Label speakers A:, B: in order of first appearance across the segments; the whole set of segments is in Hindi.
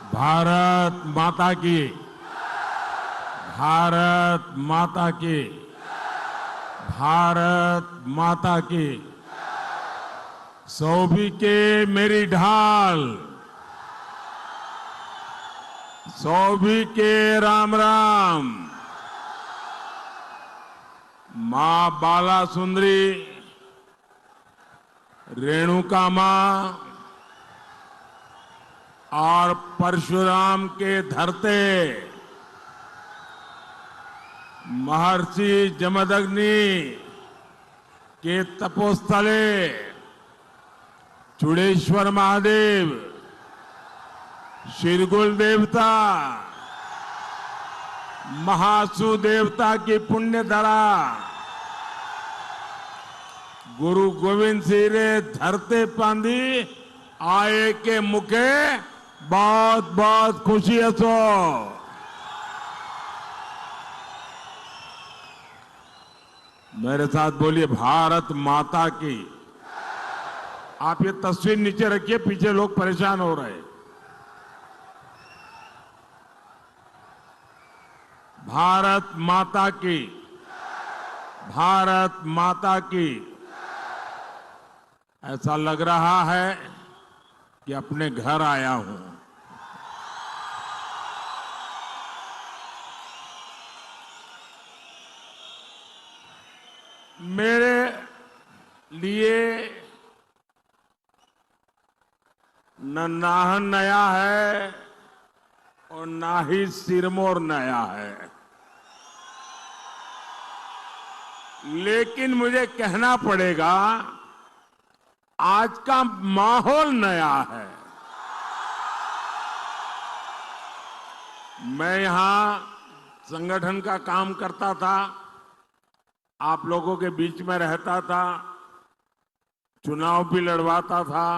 A: भारत माता की, भारत माता की, भारत माता की। सौभी के मेरी ढाल, सौभी के राम राम। मां बाला सुंदरी, रेणुका मां और परशुराम के धरते महर्षि जमदग्नि के तपोस्थले चूड़ेश्वर महादेव, शिरगुल देवता, महासु देवता की पुण्य धरा गुरु गोविंद सिंह रे धरते पांदी आए के मुखे बहुत बहुत खुशी हसो। मेरे साथ बोलिए भारत माता की। आप ये तस्वीर नीचे रखिए, पीछे लोग परेशान हो रहे हैं। भारत माता की, भारत माता की। ऐसा लग रहा है कि अपने घर आया हूं। मेरे लिए न नाहन नया है और ना ही सिरमौर नया है, लेकिन मुझे कहना पड़ेगा आज का माहौल नया है। मैं यहां संगठन का काम करता था, आप लोगों के बीच में रहता था, चुनाव भी लड़वाता था,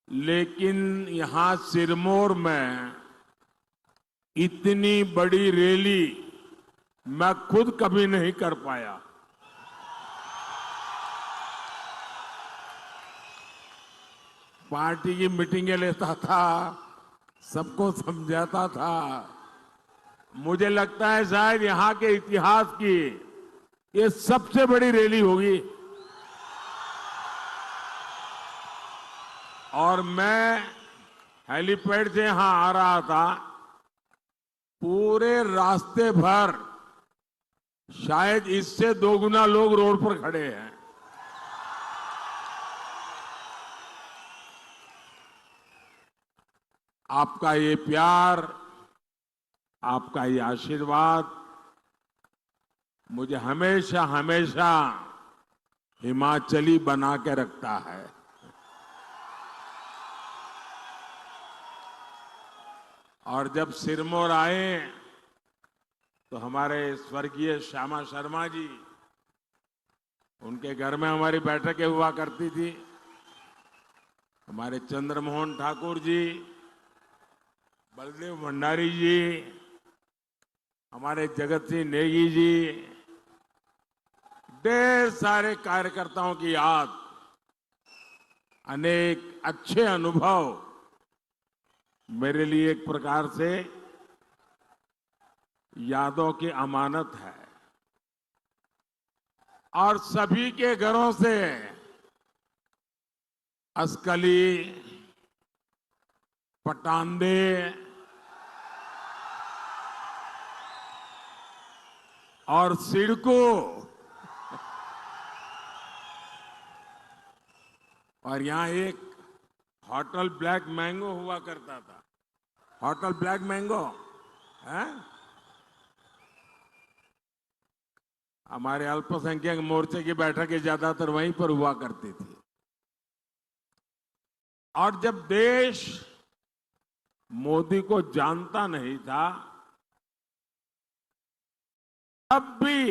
A: लेकिन यहां सिरमौर में इतनी बड़ी रैली मैं खुद कभी नहीं कर पाया। पार्टी की मीटिंगें लेता था, सबको समझाता था। मुझे लगता है शायद यहां के इतिहास की ये सबसे बड़ी रैली होगी। और मैं हेलीपैड से यहां आ रहा था, पूरे रास्ते भर शायद इससे दोगुना लोग रोड पर खड़े हैं। आपका ये प्यार, आपका ये आशीर्वाद मुझे हमेशा हमेशा हिमाचली बना के रखता है। और जब सिरमौर आए तो हमारे स्वर्गीय श्यामा शर्मा जी, उनके घर में हमारी बैठकें हुआ करती थी। हमारे चंद्रमोहन ठाकुर जी, बलदेव भंडारी जी, हमारे जगत सिंह नेगी जी, ढेर सारे कार्यकर्ताओं की याद, अनेक अच्छे अनुभव मेरे लिए एक प्रकार से यादों की अमानत है। और सभी के घरों से असकली, पटांदे, और सिडको, और यहां एक होटल ब्लैक मैंगो हुआ करता था। होटल ब्लैक मैंगो है, हमारे अल्पसंख्यक मोर्चे की बैठकें ज्यादातर वहीं पर हुआ करती थी। और जब देश मोदी को जानता नहीं था, तब भी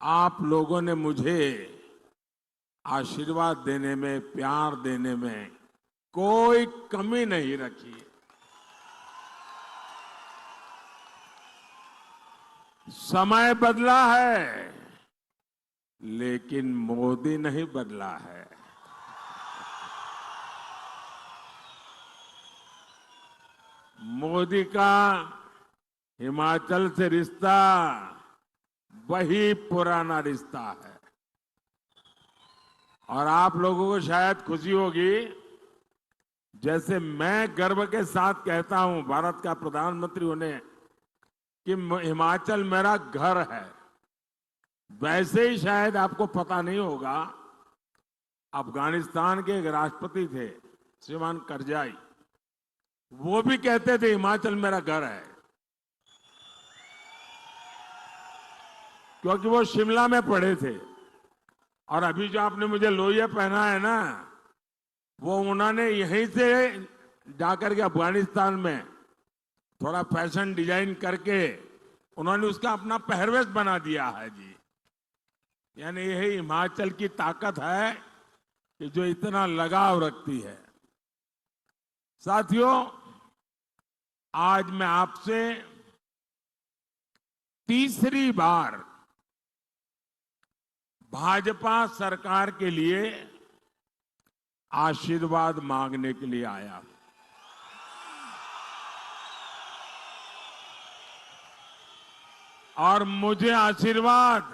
A: आप लोगों ने मुझे आशीर्वाद देने में, प्यार देने में कोई कमी नहीं रखी। समय बदला है, लेकिन मोदी नहीं बदला है। मोदी का हिमाचल से रिश्ता वही पुराना रिश्ता है। और आप लोगों को शायद खुशी होगी, जैसे मैं गर्व के साथ कहता हूं भारत का प्रधानमंत्री होने कि हिमाचल मेरा घर है, वैसे ही शायद आपको पता नहीं होगा, अफगानिस्तान के एक राष्ट्रपति थे श्रीमान करजाई, वो भी कहते थे हिमाचल मेरा घर है, क्योंकि वो शिमला में पढ़े थे। और अभी जो आपने मुझे लोहिया पहना है ना, वो उन्होंने यहीं से जाकर के अफगानिस्तान में थोड़ा फैशन डिजाइन करके उन्होंने उसका अपना पहरवेश बना दिया है जी। यानी यही हिमाचल की ताकत है कि जो इतना लगाव रखती है। साथियों, आज मैं आपसे तीसरी बार भाजपा सरकार के लिए आशीर्वाद मांगने के लिए आया। और मुझे आशीर्वाद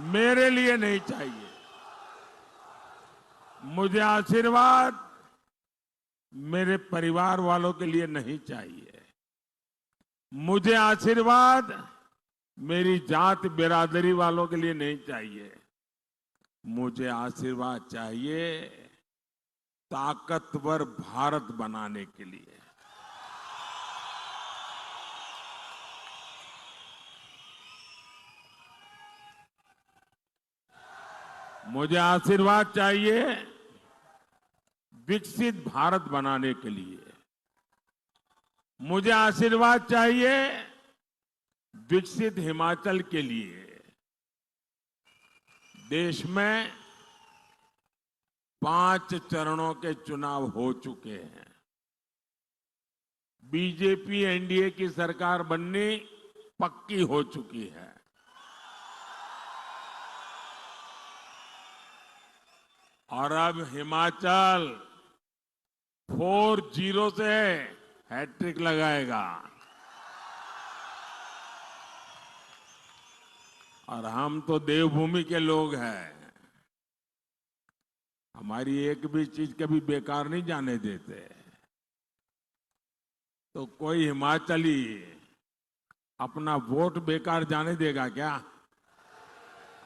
A: मेरे लिए नहीं चाहिए। मुझे आशीर्वाद मेरे परिवार वालों के लिए नहीं चाहिए। मुझे आशीर्वाद मेरी जात बिरादरी वालों के लिए नहीं चाहिए। मुझे आशीर्वाद चाहिए ताकतवर भारत बनाने के लिए। मुझे आशीर्वाद चाहिए विकसित भारत बनाने के लिए। मुझे आशीर्वाद चाहिए विकसित हिमाचल के लिए। देश में 5 चरणों के चुनाव हो चुके हैं। बीजेपी एनडीए की सरकार बननी पक्की हो चुकी है। और अब हिमाचल 4-0 से हैट्रिक लगाएगा। और हम तो देवभूमि के लोग हैं, हमारी एक भी चीज कभी बेकार नहीं जाने देते। तो कोई हिमाचली अपना वोट बेकार जाने देगा क्या?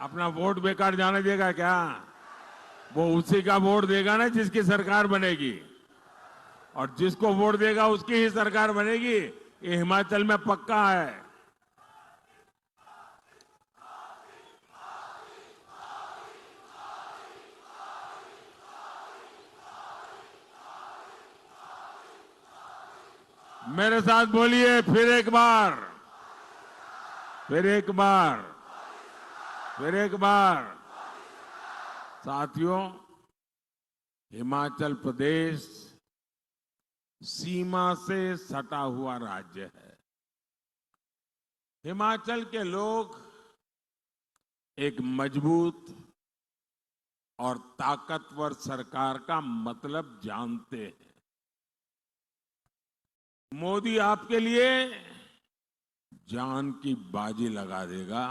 A: अपना वोट बेकार जाने देगा क्या? वो उसी का वोट देगा ना जिसकी सरकार बनेगी, और जिसको वोट देगा उसकी ही सरकार बनेगी। ये हिमाचल में पक्का है। मेरे साथ बोलिए फिर एक बार, फिर एक बार, फिर एक बार। साथियों, हिमाचल प्रदेश सीमा से सटा हुआ राज्य है। हिमाचल के लोग एक मजबूत और ताकतवर सरकार का मतलब जानते हैं। मोदी आपके लिए जान की बाजी लगा देगा,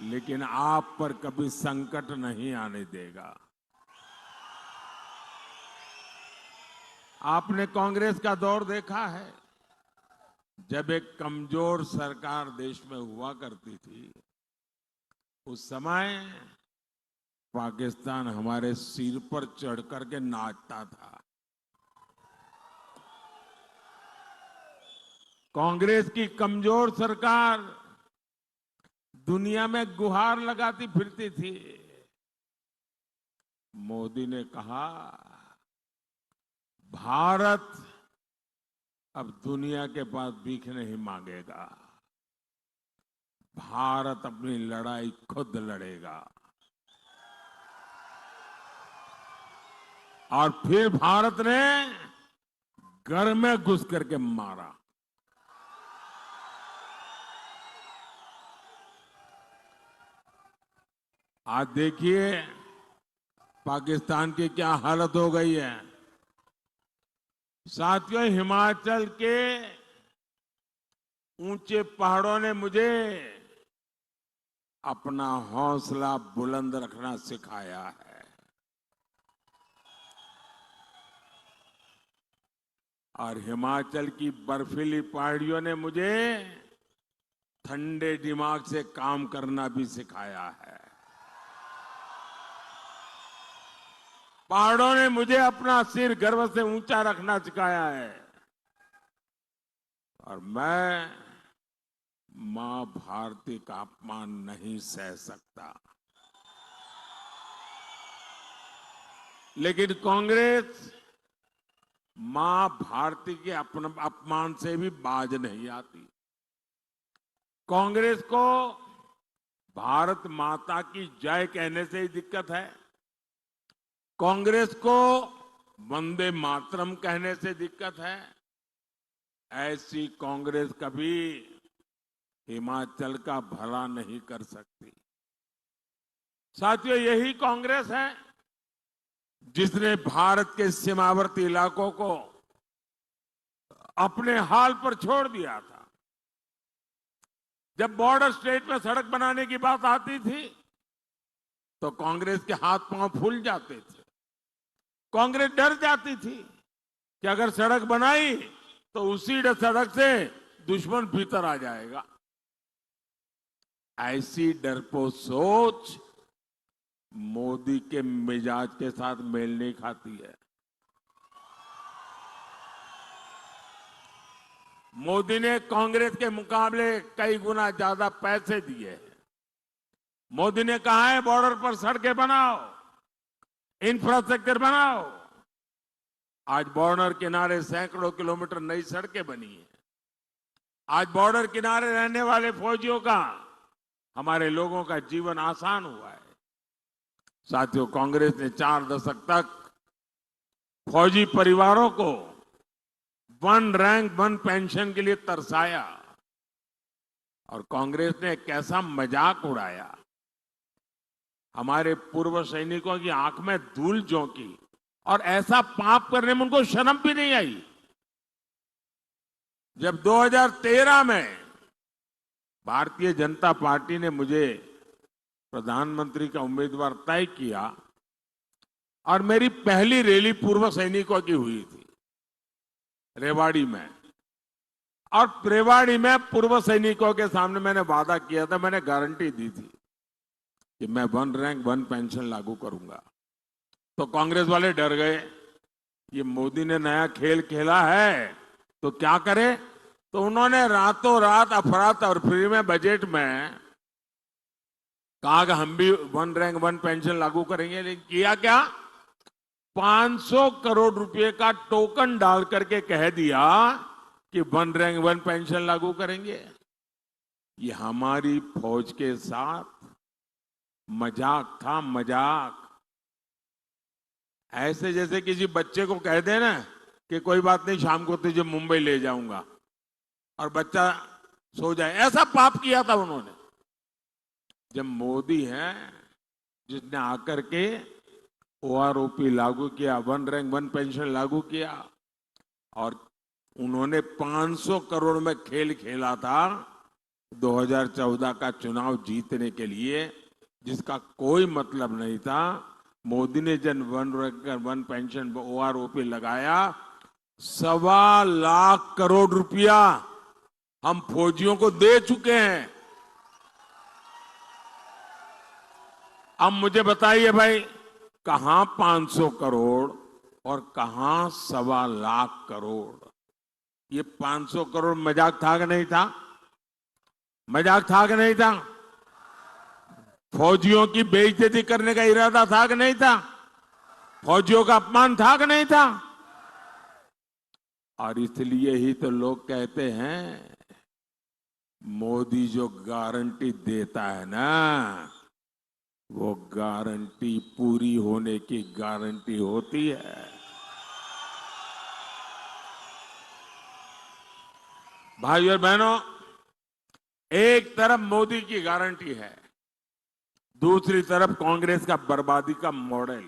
A: लेकिन आप पर कभी संकट नहीं आने देगा। आपने कांग्रेस का दौर देखा है, जब एक कमजोर सरकार देश में हुआ करती थी, उस समय पाकिस्तान हमारे सिर पर चढ़ करके नाचता था। कांग्रेस की कमजोर सरकार दुनिया में गुहार लगाती फिरती थी। मोदी ने कहा, भारत अब दुनिया के पास भीख नहीं मांगेगा, भारत अपनी लड़ाई खुद लड़ेगा। और फिर भारत ने घर में घुस करके मारा। आज देखिए पाकिस्तान की क्या हालत हो गई है। साथियों, हिमाचल के ऊंचे पहाड़ों ने मुझे अपना हौसला बुलंद रखना सिखाया है और हिमाचल की बर्फीली पहाड़ियों ने मुझे ठंडे दिमाग से काम करना भी सिखाया है। पहाड़ों ने मुझे अपना सिर गर्व से ऊंचा रखना सिखाया है और मैं मां भारती का अपमान नहीं सह सकता। लेकिन कांग्रेस मां भारती के अपमान से भी बाज नहीं आती। कांग्रेस को भारत माता की जय कहने से ही दिक्कत है। कांग्रेस को वंदे मातरम कहने से दिक्कत है। ऐसी कांग्रेस कभी हिमाचल का भला नहीं कर सकती। साथियों, यही कांग्रेस है जिसने भारत के सीमावर्ती इलाकों को अपने हाल पर छोड़ दिया था। जब बॉर्डर स्टेट में सड़क बनाने की बात आती थी तो कांग्रेस के हाथ पांव फूल जाते थे। कांग्रेस डर जाती थी कि अगर सड़क बनाई तो उसी सड़क से दुश्मन भीतर आ जाएगा। ऐसी डरपोक सोच मोदी के मिजाज के साथ मेल नहीं खाती है। मोदी ने कांग्रेस के मुकाबले कई गुना ज्यादा पैसे दिए हैं। मोदी ने कहा है बॉर्डर पर सड़कें बनाओ, इंफ्रास्ट्रक्चर बनाओ। आज बॉर्डर किनारे सैकड़ों किलोमीटर नई सड़कें बनी है। आज बॉर्डर किनारे रहने वाले फौजियों का, हमारे लोगों का जीवन आसान हुआ है। साथियों, कांग्रेस ने 4 दशक तक फौजी परिवारों को 1 रैंक 1 पेंशन के लिए तरसाया और कांग्रेस ने कैसा मजाक उड़ाया। हमारे पूर्व सैनिकों की आंख में धूल झोंकी और ऐसा पाप करने में उनको शर्म भी नहीं आई। जब 2013 में भारतीय जनता पार्टी ने मुझे प्रधानमंत्री का उम्मीदवार तय किया और मेरी पहली रैली पूर्व सैनिकों की हुई थी रेवाड़ी में, और रेवाड़ी में पूर्व सैनिकों के सामने मैंने वादा किया था, मैंने गारंटी दी थी कि मैं 1 रैंक 1 पेंशन लागू करूंगा। तो कांग्रेस वाले डर गए, ये मोदी ने नया खेल खेला है तो क्या करे। तो उन्होंने रातों रात अफरा तफरी में बजट में कहा कि हम भी 1 रैंक 1 पेंशन लागू करेंगे। लेकिन किया क्या, 500 करोड़ रुपए का टोकन डाल करके कह दिया कि 1 रैंक 1 पेंशन लागू करेंगे। ये हमारी फौज के साथ मजाक था, मजाक। ऐसे जैसे किसी बच्चे को कह दे ना कि कोई बात नहीं, शाम को तुझे मुंबई ले जाऊंगा और बच्चा सो जाए। ऐसा पाप किया था उन्होंने। जब मोदी है जिसने आकर के ओआरओपी लागू किया, 1 रैंक 1 पेंशन लागू किया, और उन्होंने 500 करोड़ में खेल खेला था 2014 का चुनाव जीतने के लिए, जिसका कोई मतलब नहीं था। मोदी ने जब 1 रैंक 1 पेंशन ओआरओपी लगाया, 1.25 लाख करोड़ रुपया हम फौजियों को दे चुके हैं। अब मुझे बताइए भाई, कहां 500 करोड़ और कहां 1.25 लाख करोड़। ये 500 करोड़ मजाक था कि नहीं था? मजाक था कि नहीं था? फौजियों की बेइज्जती करने का इरादा था कि नहीं था? फौजियों का अपमान था कि नहीं था? और इसलिए ही तो लोग कहते हैं मोदी जो गारंटी देता है ना, वो गारंटी पूरी होने की गारंटी होती है। भाइयों और बहनों, एक तरफ मोदी की गारंटी है, दूसरी तरफ कांग्रेस का बर्बादी का मॉडल।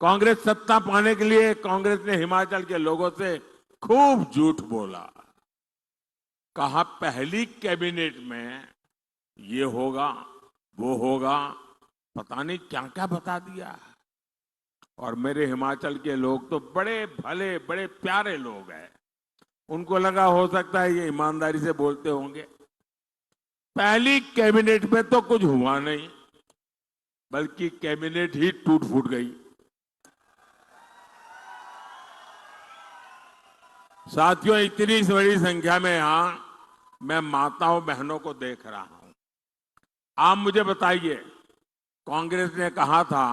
A: कांग्रेस सत्ता पाने के लिए कांग्रेस ने हिमाचल के लोगों से खूब झूठ बोला। कहा पहली कैबिनेट में ये होगा, वो होगा, पता नहीं क्या क्या बता दिया। और मेरे हिमाचल के लोग तो बड़े भले, बड़े प्यारे लोग हैं। उनको लगा हो सकता है ये ईमानदारी से बोलते होंगे। पहली कैबिनेट में तो कुछ हुआ नहीं, बल्कि कैबिनेट ही टूट फूट गई। साथियों, इतनी बड़ी संख्या में यहां मैं माताओं बहनों को देख रहा हूं। आप मुझे बताइए, कांग्रेस ने कहा था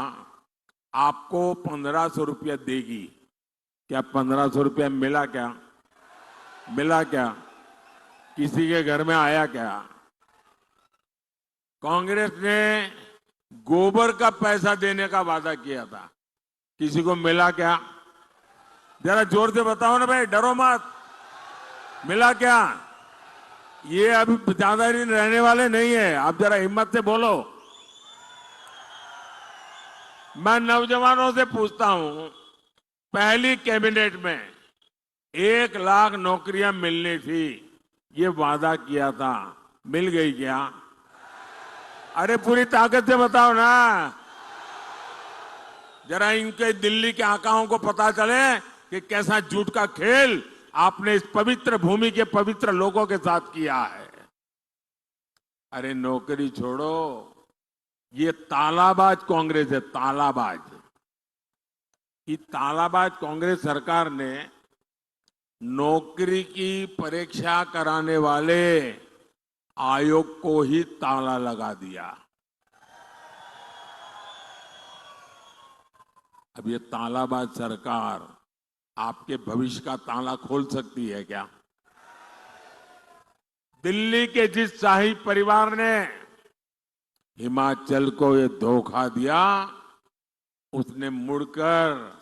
A: आपको 1500 रुपया देगी। क्या 1500 रुपया मिला? क्या मिला? क्या किसी के घर में आया? क्या कांग्रेस ने गोबर का पैसा देने का वादा किया था, किसी को मिला? क्या जरा जोर से बताओ ना भाई, डरो मत। मिला क्या? ये अभी ज्यादा दिन रहने वाले नहीं है, आप जरा हिम्मत से बोलो। मैं नौजवानों से पूछता हूं, पहली कैबिनेट में 1 लाख नौकरियां मिलनी थी, ये वादा किया था, मिल गई क्या? अरे पूरी ताकत से बताओ ना, जरा इनके दिल्ली के आकाओं को पता चले कि कैसा झूठ का खेल आपने इस पवित्र भूमि के पवित्र लोगों के साथ किया है। अरे नौकरी छोड़ो, ये तालाबाज कांग्रेस है, तालाबाज। ये तालाबाज कांग्रेस सरकार ने नौकरी की परीक्षा कराने वाले आयोग को ही ताला लगा दिया। अब ये तालाबाज सरकार आपके भविष्य का ताला खोल सकती है क्या? दिल्ली के जिस शाही परिवार ने हिमाचल को ये धोखा दिया, उसने मुड़कर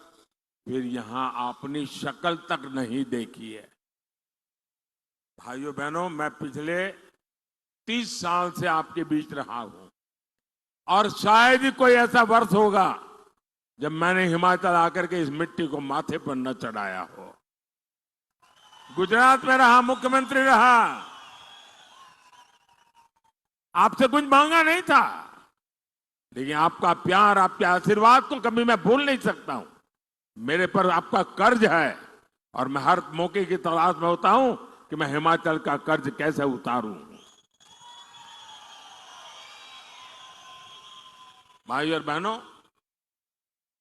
A: फिर यहां अपनी शक्ल तक नहीं देखी है। भाइयों बहनों, मैं पिछले 30 साल से आपके बीच रहा हूं और शायद ही कोई ऐसा वर्ष होगा जब मैंने हिमाचल आकर के इस मिट्टी को माथे पर न चढ़ाया हो। गुजरात में रहा, मुख्यमंत्री रहा, आपसे कुछ मांगा नहीं था, लेकिन आपका प्यार, आपके आशीर्वाद को कभी मैं भूल नहीं सकता हूं। मेरे पर आपका कर्ज है और मैं हर मौके की तलाश में होता हूं कि मैं हिमाचल का कर्ज कैसे उतारूं। भाई और बहनों,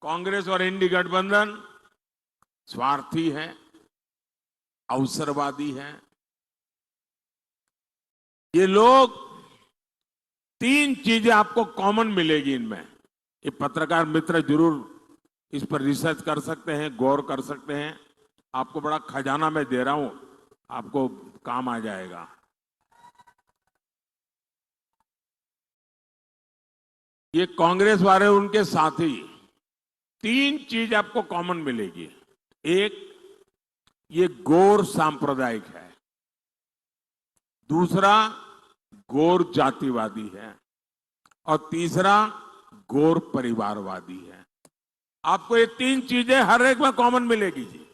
A: कांग्रेस और इंडी गठबंधन स्वार्थी है, अवसरवादी है। ये लोग 3 चीजें आपको कॉमन मिलेगी इनमें। ये पत्रकार मित्र जरूर इस पर रिसर्च कर सकते हैं, गौर कर सकते हैं। आपको बड़ा खजाना मैं दे रहा हूं, आपको काम आ जाएगा। ये कांग्रेस वाले, उनके साथी, 3 चीज आपको कॉमन मिलेगी। एक, ये गौर सांप्रदायिक है। दूसरा, गौर जातिवादी है। और तीसरा, गौर परिवारवादी है। आपको ये 3 चीजें हर एक में कॉमन मिलेगी जी।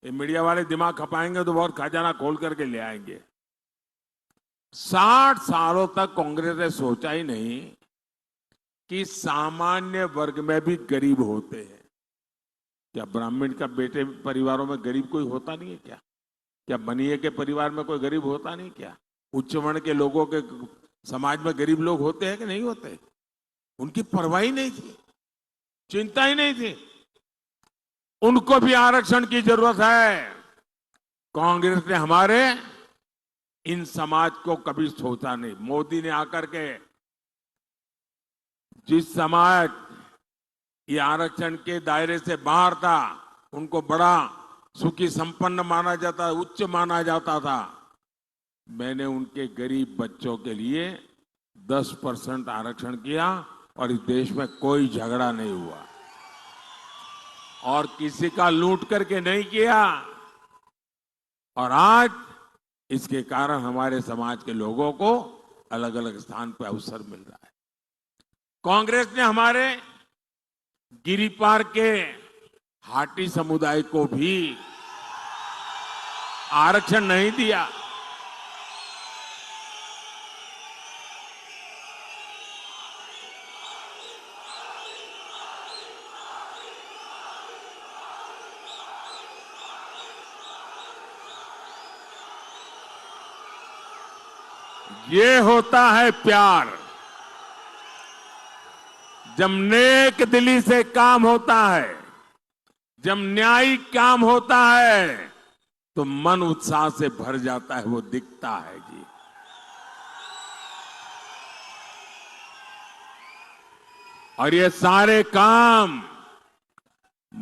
A: ये मीडिया वाले दिमाग खपाएंगे तो बहुत खजाना खोल करके ले आएंगे। 60 सालों तक कांग्रेस ने सोचा ही नहीं कि सामान्य वर्ग में भी गरीब होते हैं। क्या ब्राह्मण का बेटे परिवारों में गरीब कोई होता नहीं है क्या? क्या बनिए के परिवार में कोई गरीब होता नहीं क्या? उच्च वर्ण के लोगों के समाज में गरीब लोग होते हैं कि नहीं होते? उनकी परवाह ही नहीं थी, चिंता ही नहीं थी। उनको भी आरक्षण की जरूरत है। कांग्रेस ने हमारे इन समाज को कभी सोचा नहीं। मोदी ने आकर के जिस समाज ये आरक्षण के दायरे से बाहर था, उनको बड़ा सुखी संपन्न माना जाता, उच्च माना जाता था, मैंने उनके गरीब बच्चों के लिए 10% आरक्षण किया और इस देश में कोई झगड़ा नहीं हुआ और किसी का लूट करके नहीं किया। और आज इसके कारण हमारे समाज के लोगों को अलग अलग स्थान पर अवसर मिल रहा है। कांग्रेस ने हमारे गिरिपार के हाटी समुदाय को भी आरक्षण नहीं दिया। ये होता है प्यार। जब नेक दिली से काम होता है, जब न्यायिक काम होता है, तो मन उत्साह से भर जाता है, वो दिखता है जी। और ये सारे काम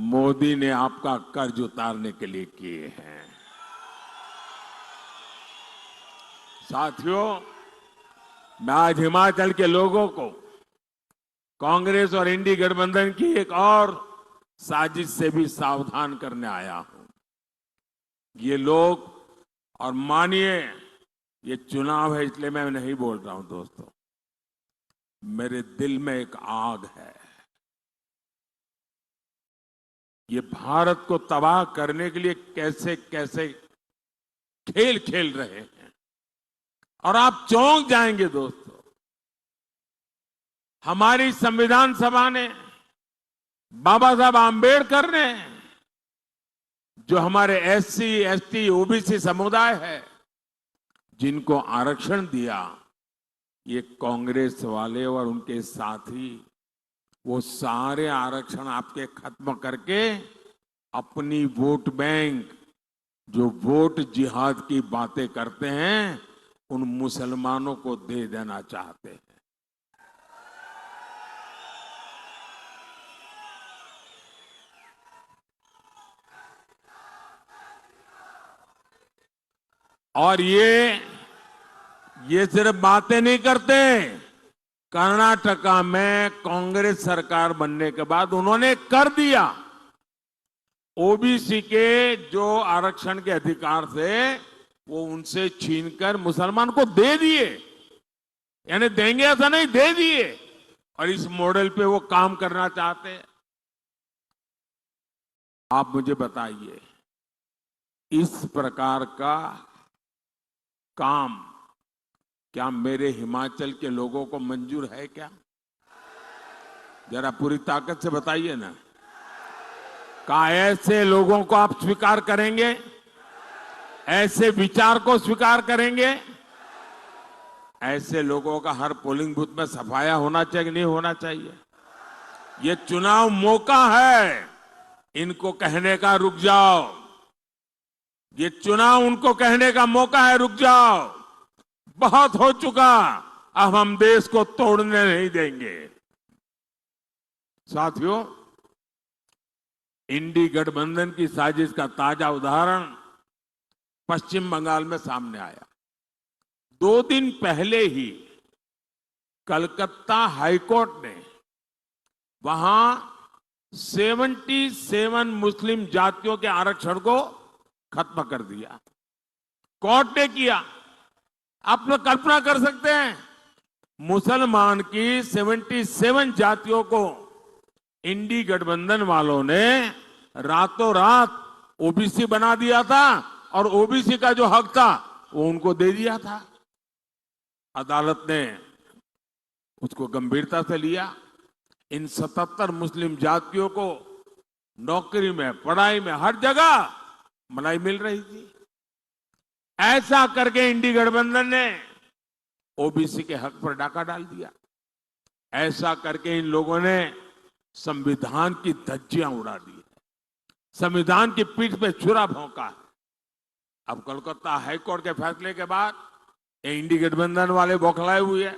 A: मोदी ने आपका कर्ज उतारने के लिए किए हैं। साथियों, मैं आज हिमाचल के लोगों को कांग्रेस और इंडी गठबंधन की एक और साजिश से भी सावधान करने आया हूं। ये लोग, और मानिए ये चुनाव है इसलिए मैं नहीं बोल रहा हूं दोस्तों, मेरे दिल में एक आग है। ये भारत को तबाह करने के लिए कैसे कैसे खेल खेल रहे हैं, और आप चौंक जाएंगे दोस्तों। हमारी संविधान सभा ने, बाबा साहब आंबेडकर ने, जो हमारे एससी, एसटी, ओबीसी समुदाय है, जिनको आरक्षण दिया, ये कांग्रेस वाले और उनके साथी वो सारे आरक्षण आपके खत्म करके अपनी वोट बैंक, जो वोट जिहाद की बातें करते हैं, उन मुसलमानों को दे देना चाहते हैं। और ये सिर्फ बातें नहीं करते। कर्नाटका में कांग्रेस सरकार बनने के बाद उन्होंने कर दिया। ओबीसी के जो आरक्षण के अधिकार थे वो उनसे छीनकर मुसलमान को दे दिए, यानी देंगे ऐसा नहीं, दे दिए। और इस मॉडल पे वो काम करना चाहते हैं। आप मुझे बताइए, इस प्रकार का काम क्या मेरे हिमाचल के लोगों को मंजूर है क्या? जरा पूरी ताकत से बताइए ना। क्या ऐसे लोगों को आप स्वीकार करेंगे? ऐसे विचार को स्वीकार करेंगे? ऐसे लोगों का हर पोलिंग बूथ में सफाया होना चाहिए कि नहीं होना चाहिए? ये चुनाव मौका है इनको कहने का, रुक जाओ। ये चुनाव उनको कहने का मौका है, रुक जाओ, बहुत हो चुका, अब हम देश को तोड़ने नहीं देंगे। साथियों, इंडी गठबंधन की साजिश का ताजा उदाहरण पश्चिम बंगाल में सामने आया। 2 दिन पहले ही कलकत्ता हाईकोर्ट ने वहां 77 मुस्लिम जातियों के आरक्षण को खत्म कर दिया। कोर्ट ने किया। आप लोग कल्पना कर सकते हैं, मुसलमान की 77 जातियों को इंडी गठबंधन वालों ने रातों रात ओबीसी बना दिया था, और ओबीसी का जो हक था वो उनको दे दिया था। अदालत ने उसको गंभीरता से लिया। इन 77 मुस्लिम जातियों को नौकरी में, पढ़ाई में, हर जगह मलाई मिल रही थी। ऐसा करके इंडी गठबंधन ने ओबीसी के हक पर डाका डाल दिया। ऐसा करके इन लोगों ने संविधान की धज्जियां उड़ा दी, संविधान की पीठ पे छुरा भोंका है। अब कोलकाता हाईकोर्ट के फैसले के बाद ये इंडी गठबंधन वाले बौखलाए हुए हैं।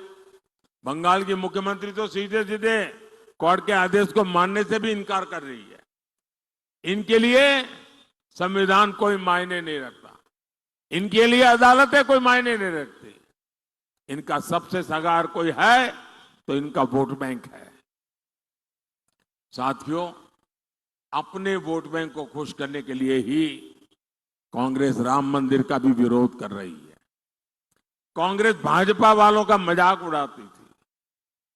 A: बंगाल की मुख्यमंत्री तो सीधे सीधे कोर्ट के आदेश को मानने से भी इनकार कर रही है। इनके लिए संविधान कोई मायने नहीं रखता, इनके लिए अदालतें कोई मायने नहीं रखती। इनका सबसे सगार कोई है तो इनका वोट बैंक है। साथियों, अपने वोट बैंक को खुश करने के लिए ही कांग्रेस राम मंदिर का भी विरोध कर रही है। कांग्रेस भाजपा वालों का मजाक उड़ाती थी,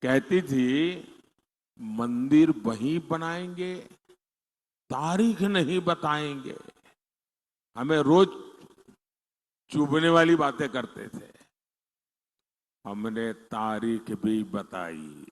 A: कहती थी मंदिर वहीं बनाएंगे, तारीख नहीं बताएंगे। हमें रोज चुभने वाली बातें करते थे। हमने तारीख भी बताई।